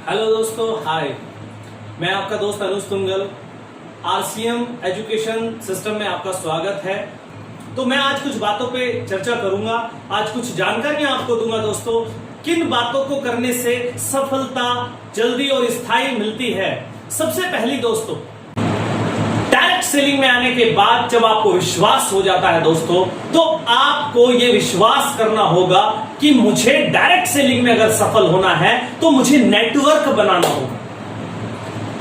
Hello दोस्तों, हाय। मैं आपका दोस्त अनुज तुंगल। आरसीएम एजुकेशन सिस्टम में आपका स्वागत है। तो मैं आज कुछ बातों पे चर्चा करूंगा, आज कुछ जानकारियां आपको दूंगा दोस्तों, किन बातों को करने से सफलता जल्दी और स्थायी मिलती है। सबसे पहली दोस्तों, डायरेक्ट सेलिंग में आने के बाद जब आपको विश्वास हो जाता है दोस्तों, तो आपको यह विश्वास करना होगा कि मुझे डायरेक्ट सेलिंग में अगर सफल होना है तो मुझे नेटवर्क बनाना होगा।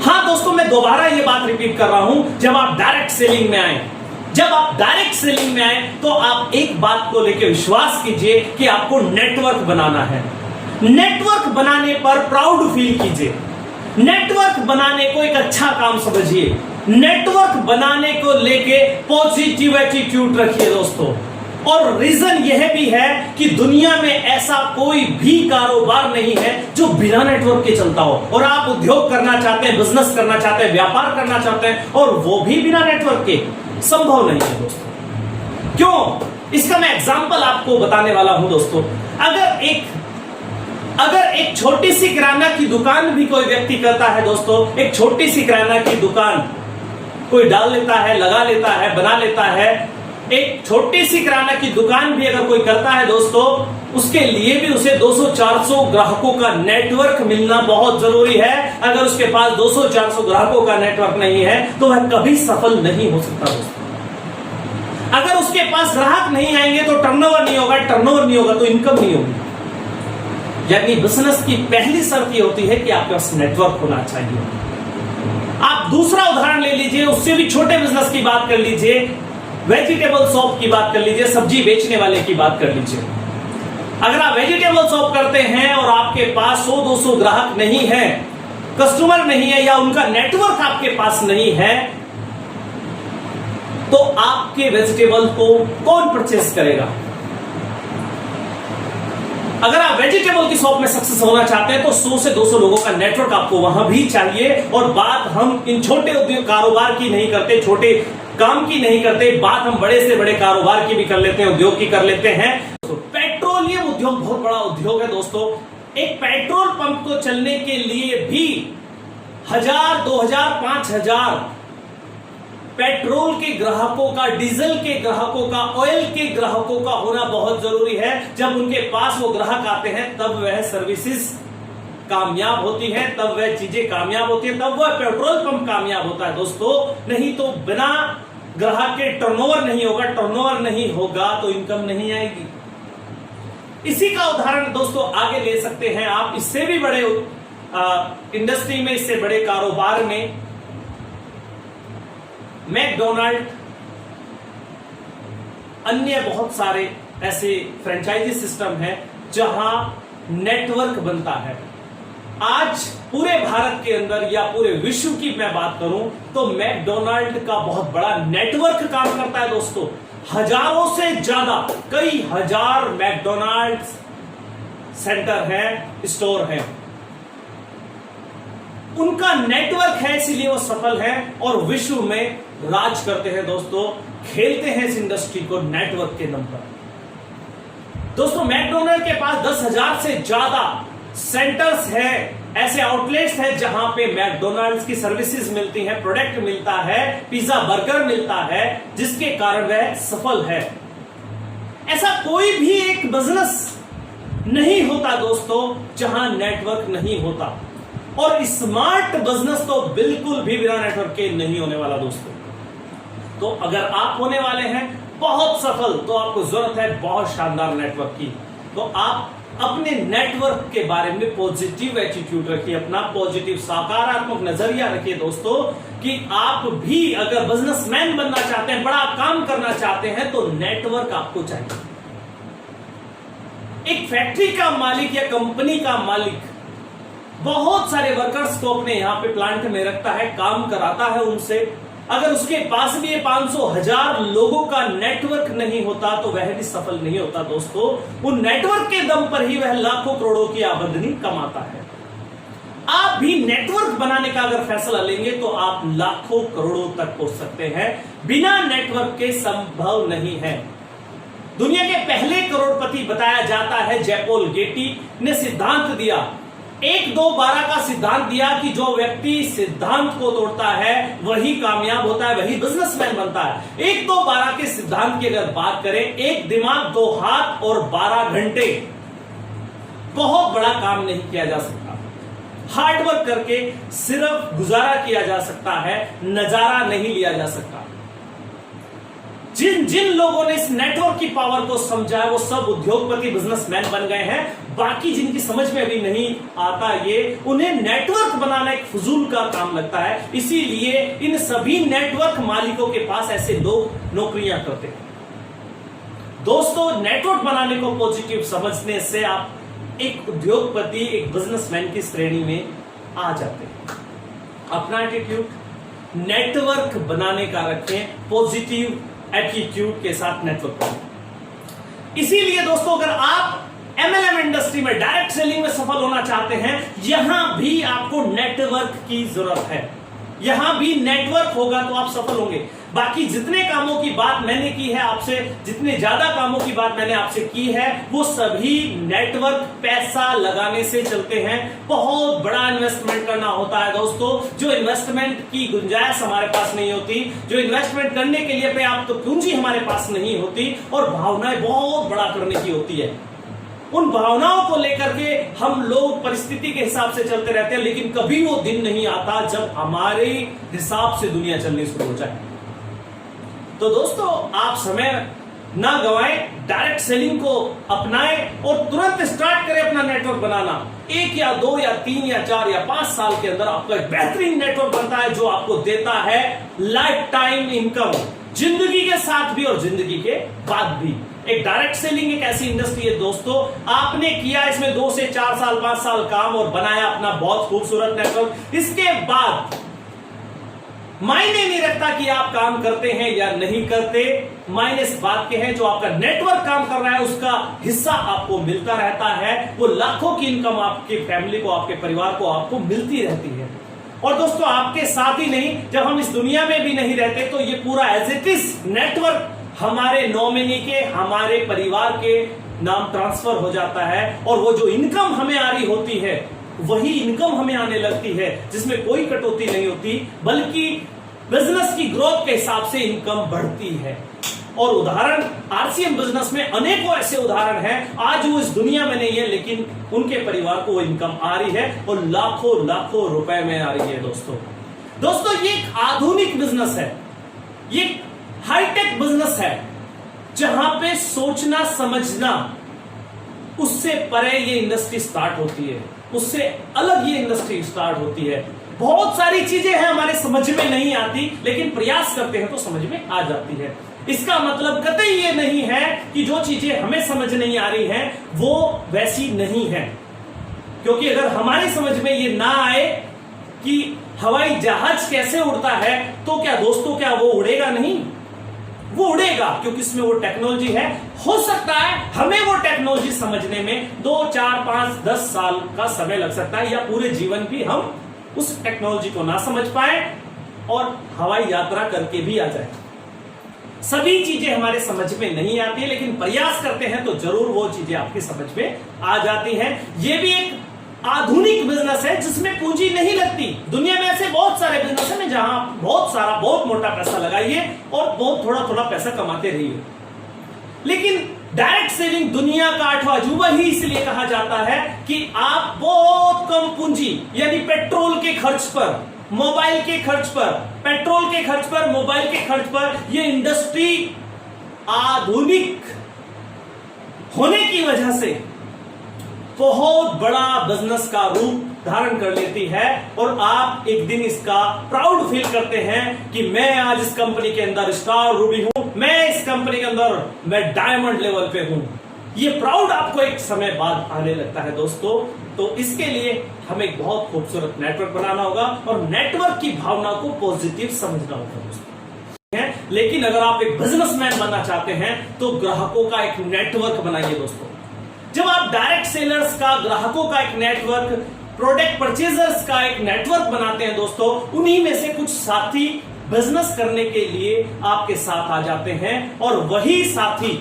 हां दोस्तों, मैं दोबारा यह बात रिपीट कर रहा हूं, जब आप डायरेक्ट सेलिंग में आए, जब आप डायरेक्ट सेलिंग में आए तो आप एक बात को लेकर विश्वास कीजिए कि आपको नेटवर्क बनाना है। नेटवर्क बनाने पर प्राउड फील कीजिए, नेटवर्क बनाने को एक अच्छा काम समझिए, नेटवर्क बनाने को लेके पॉजिटिव एटीट्यूड रखिए दोस्तों। और रीजन यह भी है कि दुनिया में ऐसा कोई भी कारोबार नहीं है जो बिना नेटवर्क के चलता हो। और आप उद्योग करना चाहते हैं, बिजनेस करना चाहते हैं, व्यापार करना चाहते हैं और वो भी बिना नेटवर्क के संभव नहीं है दोस्तों। क्यों? इसका मैं एग्जांपल आपको बताने वाला हूं दोस्तों। अगर एक छोटी सी किराना की दुकान भी कोई व्यक्ति करता है दोस्तों, एक छोटी सी किराना की दुकान कोई डाल लेता है, लगा लेता है, बना लेता है, एक छोटी सी किराना की दुकान भी अगर कोई करता है दोस्तों, उसके लिए भी उसे 200-400 ग्राहकों का नेटवर्क मिलना बहुत जरूरी है। अगर उसके पास 200-400 ग्राहकों का नेटवर्क नहीं है तो वह कभी सफल नहीं हो सकता दोस्तों। अगर उसके पास ग्राहक नहीं आएंगे तो टर्नओवर नहीं होगा, टर्नओवर नहीं होगा तो इनकम नहीं होगी। यानी बिजनेस की पहली शर्त यह होती है कि आपके पास नेटवर्क होना चाहिए। आप दूसरा उदाहरण ले लीजिए, उससे भी छोटे बिजनेस की बात कर लीजिए, वेजिटेबल शॉप की बात कर लीजिए, सब्जी बेचने वाले की बात कर लीजिए। अगर आप वेजिटेबल शॉप करते हैं और आपके पास 100-200 ग्राहक नहीं है, कस्टमर नहीं है, या उनका नेटवर्क आपके पास नहीं है, तो आपके वेजिटेबल को कौन परचेस करेगा? अगर आप वेजिटेबल की शॉप में सक्सेस होना चाहते हैं तो 100 से 200 लोगों का नेटवर्क आपको वहां भी चाहिए। और बात हम इन छोटे उद्योग कारोबार की नहीं करते, छोटे काम की नहीं करते, बात हम बड़े से बड़े कारोबार की भी कर लेते हैं, उद्योग की कर लेते हैं। तो पेट्रोलियम उद्योग बहुत बड़ा उद्योग है दोस्तों। एक पेट्रोल पंप को चलने के लिए भी 1000, 2000, 5000 पेट्रोल के ग्राहकों का, डीजल के ग्राहकों का, ऑयल के ग्राहकों का होना बहुत जरूरी है। जब उनके पास वो ग्राहक आते हैं तब वह सर्विसेज कामयाब होती है, तब वह चीजें कामयाब होती है, तब वह पेट्रोल पंप कामयाब होता है दोस्तों। नहीं तो बिना ग्राहक के टर्नओवर नहीं होगा, टर्नओवर नहीं होगा तो इनकम नहीं आएगी। इसी का उदाहरण दोस्तों आगे ले सकते हैं आप, इससे भी बड़े इंडस्ट्री में, इससे बड़े कारोबार में मैकडोनाल्ड, अन्य बहुत सारे ऐसे फ्रेंचाइजी सिस्टम है जहां नेटवर्क बनता है। आज पूरे भारत के अंदर या पूरे विश्व की मैं बात करूं तो मैकडोनाल्ड का बहुत बड़ा नेटवर्क काम करता है दोस्तों। हजारों से ज्यादा, कई हजार मैकडोनाल्ड सेंटर हैं, स्टोर हैं, उनका नेटवर्क है, इसीलिए वो सफल है और विश्व में राज करते हैं दोस्तों, खेलते हैं इस इंडस्ट्री को नेटवर्क के दम पर। दोस्तों मैकडोनाल्ड के पास 10,000 से ज्यादा सेंटर्स हैं, ऐसे आउटलेट्स हैं जहां पे मैकडोनाल्ड्स की सर्विसेज मिलती हैं, प्रोडक्ट मिलता है, पिज्जा बर्गर मिलता है, जिसके कारण वह सफल है। ऐसा कोई भी एक बिजनेस नहीं होता दोस्तों जहां नेटवर्क नहीं होता। और स्मार्ट बिजनेस तो बिल्कुल भी बिना नेटवर्क के नहीं होने वाला दोस्तों। तो अगर आप होने वाले हैं बहुत सफल, तो आपको जरूरत है बहुत शानदार नेटवर्क की। तो आप अपने नेटवर्क के बारे में पॉजिटिव एटीट्यूड रखिए, अपना पॉजिटिव सकारात्मक नजरिया रखिए दोस्तों, कि आप भी अगर बिजनेसमैन बनना चाहते हैं, बड़ा काम करना चाहते हैं, तो नेटवर्क आपको चाहिए। एक फैक्ट्री का मालिक या कंपनी का मालिक बहुत सारे वर्कर्स को अपने यहां पे प्लांट में रखता है, काम कराता है उनसे। अगर उसके पास भी 500-1000 लोगों का नेटवर्क नहीं होता तो वह भी सफल नहीं होता दोस्तों। उन नेटवर्क के दम पर ही वह लाखों करोड़ों की आमदनी कमाता है। आप भी नेटवर्क बनाने का अगर फैसला लेंगे तो आप लाखों करोड़ों तक पहुंच सकते हैं। बिना नेटवर्क के संभव नहीं है। दुनिया के पहले करोड़पति बताया जाता है जयपोल गेटी ने सिद्धांत दिया 1 2 12 का सिद्धांत दिया कि जो व्यक्ति सिद्धांत को तोड़ता है वही कामयाब होता है, वही बिजनेसमैन बनता है। 1 2 12 के सिद्धांत की अगर बात करें, 1 दिमाग 2 हाथ और 12 घंटे, बहुत बड़ा काम नहीं किया जा सकता। हार्डवर्क करके सिर्फ गुजारा किया जा सकता है, नजारा नहीं लिया जा सकता। जिन जिन लोगों ने इस नेटवर्क की पावर को समझा है वो सब उद्योगपति बिजनेसमैन बन गए हैं। बाकी जिनकी समझ में अभी नहीं आता ये, उन्हें नेटवर्क बनाना एक फजूल का काम लगता है। इसीलिए इन सभी नेटवर्क मालिकों के पास ऐसे लोग नौकरियां करते हैं। दोस्तों, नेटवर्क बनाने को पॉजिटिव समझने से आप एक उद्योगपति, एक बिजनेसमैन की श्रेणी में आ जाते हैं। अपना एटीट्यूड नेटवर्क बनाने का रखें, पॉजिटिव एटीट्यूड के साथ नेटवर्क बनाएं। इसीलिए दोस्तों, अगर आप एमएलएम इंडस्ट्री में डायरेक्ट सेलिंग में सफल होना चाहते हैं, यहां भी आपको नेटवर्क की जरूरत है। यहां भी नेटवर्क होगा तो आप सफल होंगे। बाकी जितने कामों की बात मैंने की है आपसे, जितने ज्यादा कामों की बात मैंने आपसे की है, वो सभी नेटवर्क पैसा लगाने से चलते हैं। बहुत बड़ा इन्वेस्टमेंट करना होता है दोस्तों, जो इन्वेस्टमेंट की गुंजाइश हमारे पास नहीं होती, जो इन्वेस्टमेंट करने के लिए पर्याप्त पूंजी हमारे पास नहीं होती, और भावनाएं बहुत बड़ा करने की होती है। उन भावनाओं को लेकर के हम लोग परिस्थिति के हिसाब से चलते रहते हैं, लेकिन कभी वो दिन नहीं आता जब हमारे हिसाब से दुनिया चलनी शुरू हो जाए। तो दोस्तों, आप समय ना गवाएं, डायरेक्ट सेलिंग को अपनाएं और तुरंत स्टार्ट करें अपना नेटवर्क बनाना। 1 या 2 या 3 या 4 या 5 साल के अंदर आपका एक बेहतरीन नेटवर्क बनता है, जो आपको देता है लाइफ टाइम इनकम, जिंदगी के साथ भी और जिंदगी के बाद भी। एक डायरेक्ट सेलिंग एक ऐसी इंडस्ट्री है दोस्तों, आपने किया इसमें 2 से 4 साल 5 साल काम और बनाया अपना बहुत खूबसूरत नेटवर्क। इसके बाद मायने नहीं रखता कि आप काम करते हैं या नहीं करते, मायने इस बात के हैं जो आपका नेटवर्क काम कर रहा है उसका हिस्सा आपको मिलता रहता है। वो लाखों की इनकम आपकी फैमिली को, आपके परिवार को आपको मिलती रहती है। और दोस्तों, आपके साथ ही नहीं, जब हम इस दुनिया में भी नहीं रहते तो ये पूरा एज इट इज नेटवर्क हमारे नॉमिनी के, हमारे परिवार के नाम ट्रांसफर हो जाता है, और वो जो इनकम हमें आ रही होती है वही इनकम हमें आने लगती है, जिसमें कोई कटौती नहीं होती, बल्कि बिजनेस की ग्रोथ के हिसाब से इनकम बढ़ती है। और उदाहरण आरसीएम बिजनेस में अनेकों ऐसे उदाहरण हैं, आज वो इस दुनिया में नहीं है लेकिन उनके परिवार को वो इनकम आ रही है और लाखों लाखों रुपए में आ रही है। दोस्तों, ये एक आधुनिक बिजनेस है, ये हाईटेक बिजनेस है, जहां पे सोचना समझना उससे परे ये इंडस्ट्री स्टार्ट होती है, उससे अलग ये इंडस्ट्री स्टार्ट होती है। बहुत सारी चीजें हैं हमारे समझ में नहीं आती, लेकिन प्रयास करते हैं तो समझ में आ जाती है। इसका मतलब कतई ये नहीं है कि जो चीजें हमें समझ नहीं आ रही हैं वो वैसी नहीं है, क्योंकि अगर हमारी समझ में ये ना आए कि हवाई जहाज कैसे उड़ता है, तो क्या दोस्तों, क्या वो उड़ेगा नहीं? वो उड़ेगा, क्योंकि इसमें वो टेक्नोलॉजी है। हो सकता है हमें वो टेक्नोलॉजी समझने में 2 4 5 10 साल का समय लग सकता है, या पूरे जीवन भी हम उस टेक्नोलॉजी को ना समझ पाए और हवाई यात्रा करके भी आ जाए। सभी चीजें हमारे समझ में नहीं आती है, लेकिन प्रयास करते हैं तो जरूर वो चीजें आपकी समझ में आ जाती हैं। ये भी एक आधुनिक बिजनेस है जिसमें पूंजी नहीं लगती। दुनिया में ऐसे बहुत सारे बिजनेस हैं जहां बहुत मोटा पैसा लगाइए और बहुत थोड़ा थोड़ा पैसा कमाते रहिए, लेकिन डायरेक्ट सेलिंग दुनिया का 8वां अजूबा ही इसलिए कहा जाता है कि आप बहुत कम पूंजी, यानी पेट्रोल के खर्च पर, मोबाइल के खर्च पर, पेट्रोल के खर्च पर, मोबाइल के खर्च पर, यह इंडस्ट्री आधुनिक होने की वजह से बहुत बड़ा बिजनेस का रूप धारण कर लेती है, और आप एक दिन इसका प्राउड फील करते हैं कि मैं आज इस कंपनी के अंदर स्टार रूबी हूं, मैं इस कंपनी के अंदर मैं डायमंड लेवल पे हूं। ये प्राउड आपको एक समय बाद आने लगता है दोस्तों। तो इसके लिए हमें एक बहुत खूबसूरत नेटवर्क बनाना होगा और नेटवर्क की भावना को पॉजिटिव समझना होगा दोस्तों। लेकिन अगर आप एक बिजनेसमैन बनना चाहते हैं तो ग्राहकों का एक नेटवर्क बनाइए दोस्तों। जब आप डायरेक्ट सेलर्स का, ग्राहकों का एक नेटवर्क, प्रोडक्ट परचेजर्स का एक नेटवर्क बनाते हैं दोस्तों, उन्हीं में से कुछ साथी बिजनेस करने के लिए आपके साथ आ जाते हैं, और वही साथी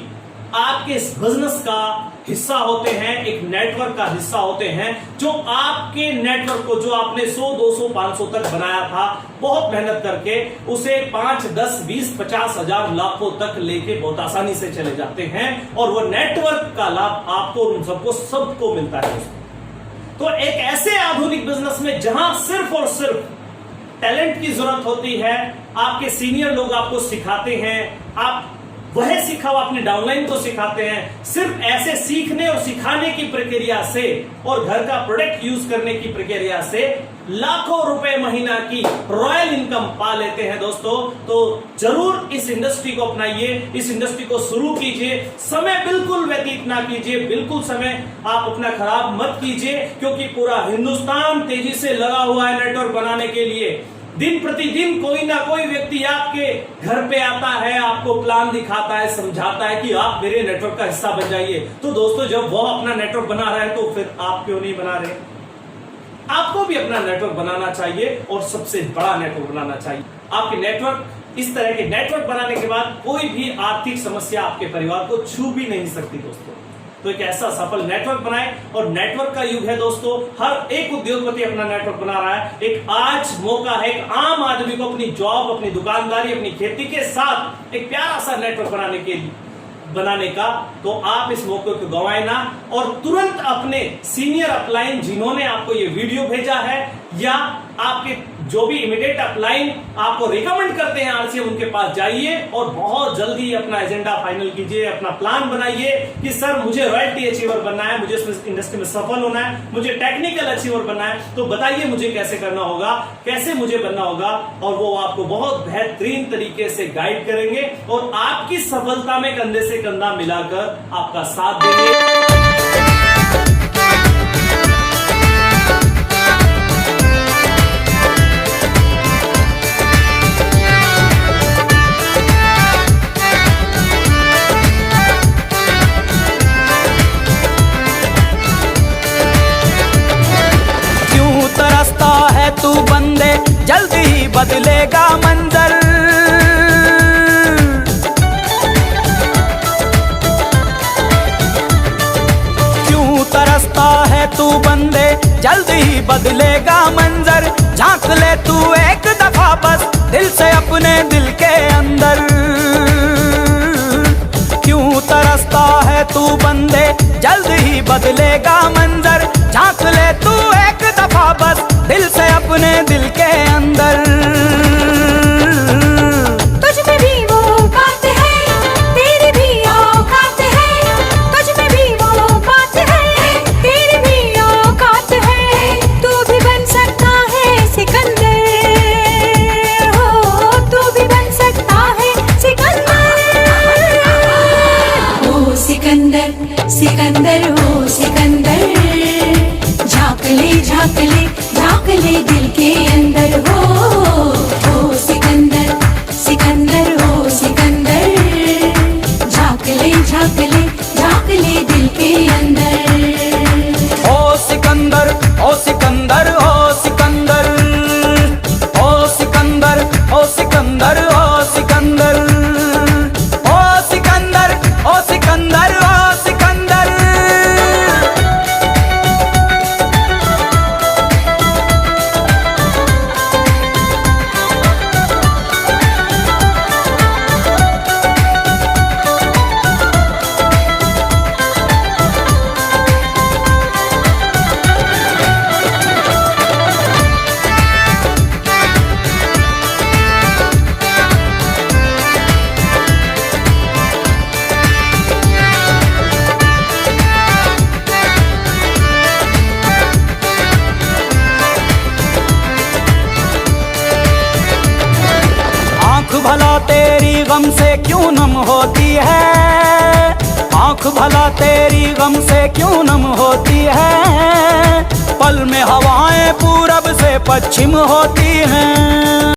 आपके इस बिजनेस का हिस्सा होते हैं, एक नेटवर्क का हिस्सा होते हैं, जो आपके नेटवर्क को, जो आपने 100, 200, 500 तक बनाया था बहुत मेहनत करके, उसे 5, 10, 20, 50 हजार, लाखों तक लेके बहुत आसानी से चले जाते हैं और वो नेटवर्क का लाभ आपको, उन सबको मिलता है। तो एक ऐसे आधुनिक बिजनेस में जहां सिर्फ और सिर्फ टैलेंट की जरूरत होती है, आपके सीनियर लोग आपको सिखाते हैं, आप वह सीखा हुआ अपने डाउनलाइन को सिखाते हैं, सिर्फ ऐसे सीखने और सिखाने की प्रक्रिया से और घर का प्रोडक्ट यूज करने की प्रक्रिया से लाखों रुपए महीना की रॉयल इनकम पा लेते हैं दोस्तों। तो जरूर इस इंडस्ट्री को अपनाइए, इस इंडस्ट्री को शुरू कीजिए, समय बिल्कुल व्यतीत ना कीजिए, बिल्कुल समय आप अपना खराब मत कीजिए, क्योंकि पूरा हिंदुस्तान तेजी से लगा हुआ है नेटवर्क बनाने के लिए। दिन प्रतिदिन कोई ना कोई व्यक्ति आपके घर पे आता है, आपको प्लान दिखाता है, समझाता है कि आप मेरे नेटवर्क का हिस्सा बन जाइए। तो दोस्तों, जब वो अपना नेटवर्क बना रहा है तो फिर आप क्यों नहीं बना रहे? आपको भी अपना नेटवर्क बनाना चाहिए और सबसे बड़ा नेटवर्क बनाना चाहिए। आपके नेटवर्क, इस तरह के नेटवर्क बनाने के बाद कोई भी आर्थिक समस्या आपके परिवार को छू भी नहीं सकती दोस्तों। तो एक ऐसा सफल नेटवर्क बनाए, और नेटवर्क का युग है दोस्तों। हर एक उद्योगपति अपना नेटवर्क बना रहा है। एक आज मौका है एक आम आदमी को अपनी जॉब, अपनी दुकानदारी, अपनी खेती के साथ एक प्यारा सा नेटवर्क बनाने का। तो आप इस मौके को गंवाए ना और तुरंत अपने सीनियर अपलाइन, जिन्होंने आपको ये वीडियो भेजा है, या आपके जो भी इमीडिएट अपलाइन आपको रिकमेंड करते हैं आरसीएम, उनके पास जाइए और बहुत जल्दी अपना एजेंडा फाइनल कीजिए, अपना प्लान बनाइए कि सर मुझे रॉयल्टी अचीवर बनना है, मुझे इस इंडस्ट्री में सफल होना है, मुझे टेक्निकल अचीवर बनना है। तो बताइए मुझे कैसे करना होगा, कैसे मुझे बनना होगा, और वो आपको बहुत बेहतरीन तरीके से गाइड करेंगे और आपकी सफलता में कंधे से कंधा मिलाकर आपका साथ देंगे। तू बंदे जल्दी ही बदलेगा मंजर, क्यों तरसता है तू बंदे जल्दी ही बदलेगा मंजर। झांक ले तू एक दफा बस दिल से अपने दिल के अंदर, क्यों तरसता है तू बंदे जल्दी ही बदलेगा मंजर। झांक ले तू एक दफा बस दिल से अपने दिल के अंदर। तुझ में भी वो बात है, तेरी भी औकात है, तुझ में भी वो बात है, तेरी भी औकात है। तू भी बन सकता है सिकंदर, हो तू भी बन सकता है सिकंदर। ओ सिकंदर, सिकंदर हो सिकंदर, झांक ले झांक ले झांक ले दिल के अंदर। हो सिकंदर, सिकंदर हो सिकंदर, झांक ले झांक ले झांक ले दिल के अंदर। ओ सिकंदर, ओ सिकंदर, ओ सिकंदर, ओ सिकंदर, ओ सिकंदर, ओ सिकंदर, ओ सिकंदर, ओ सिकंदर, ओ सिकंदर। भला तेरी गम से क्यों नम होती है, आंख भला तेरी गम से क्यों नम होती है। पल में हवाएं पूरब से पश्चिम होती हैं।